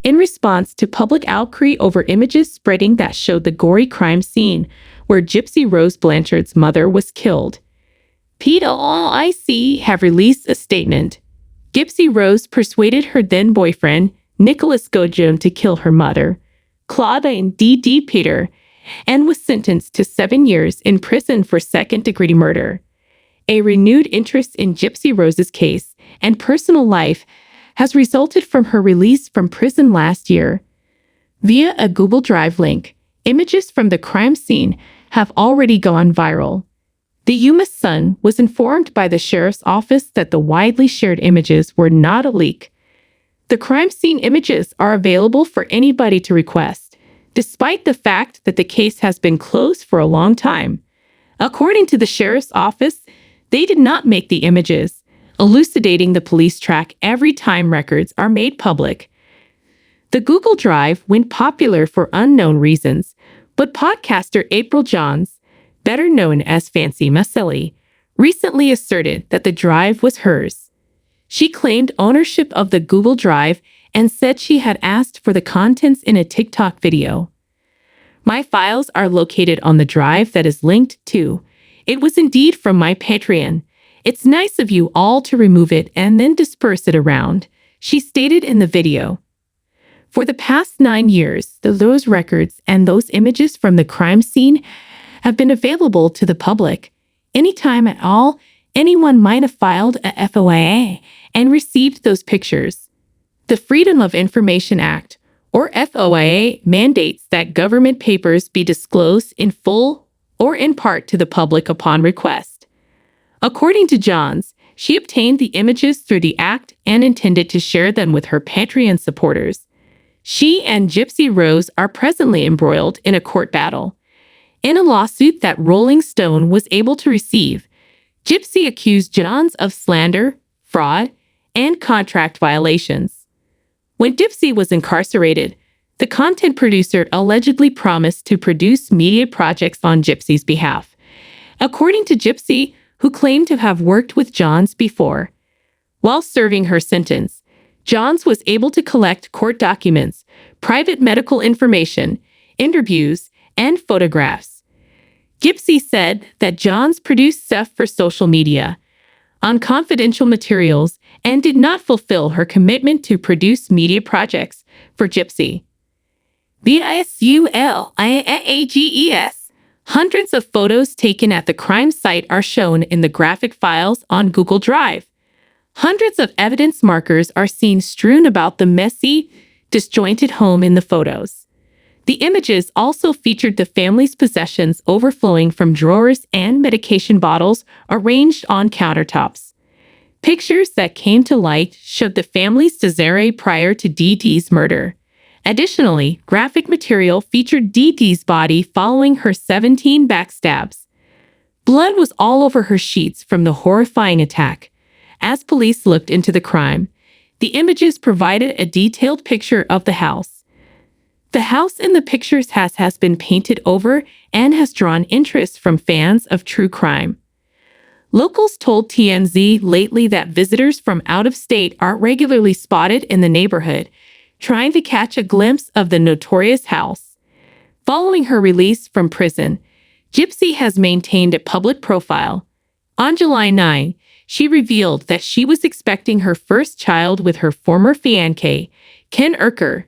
in response to public outcry over images spreading that showed the gory crime scene where Gypsy Rose Blanchard's mother was killed. POIC have released a statement. Gypsy Rose persuaded her then-boyfriend, Nicholas Gojum, to kill her mother, Claudine D. Peter, and was sentenced to 7 years in prison for second-degree murder. A renewed interest in Gypsy Rose's case and personal life has resulted from her release from prison last year. Via a Google Drive link, images from the crime scene have already gone viral. The Yuma's Sun was informed by the sheriff's office that the widely shared images were not a leak. The crime scene images are available for anybody to request, despite the fact that the case has been closed for a long time. According to the sheriff's office, they did not make the images, elucidating the police track every time records are made public. The Google Drive went popular for unknown reasons, but podcaster April Johns, better known as Fancy Maselli, recently asserted that the drive was hers. She claimed ownership of the Google Drive and said she had asked for the contents in a TikTok video. My files are located on the drive that is linked to. It was indeed from my Patreon. It's nice of you all to remove it and then disperse it around, she stated in the video. For the past 9 years, those records and those images from the crime scene have been available to the public. Anytime at all, anyone might have filed a FOIA and received those pictures. The Freedom of Information Act, or FOIA, mandates that government papers be disclosed in full or in part to the public upon request. According to Johns, she obtained the images through the act and intended to share them with her Patreon supporters. She and Gypsy Rose are presently embroiled in a court battle. In a lawsuit that Rolling Stone was able to receive, Gypsy accused Johns of slander, fraud, and contract violations. When Gypsy was incarcerated, the content producer allegedly promised to produce media projects on Gypsy's behalf. According to Gypsy, who claimed to have worked with Johns before. While serving her sentence, Johns was able to collect court documents, private medical information, interviews, and photographs. Gypsy said that Johns produced stuff for social media on confidential materials and did not fulfill her commitment to produce media projects for Gypsy. VISULIAAGES. Hundreds of photos taken at the crime site are shown in the graphic files on Google Drive. Hundreds of evidence markers are seen strewn about the messy, disjointed home in the photos. The images also featured the family's possessions overflowing from drawers and medication bottles arranged on countertops. Pictures that came to light showed the family's disarray prior to DD's murder. Additionally, graphic material featured DD's body following her 17 backstabs. Blood was all over her sheets from the horrifying attack. As police looked into the crime, the images provided a detailed picture of the house. The house in the pictures has been painted over and has drawn interest from fans of true crime. Locals told TMZ lately that visitors from out of state are regularly spotted in the neighborhood, trying to catch a glimpse of the notorious house. Following her release from prison, Gypsy has maintained a public profile. On July 9, she revealed that she was expecting her first child with her former fiancé, Ken Urker.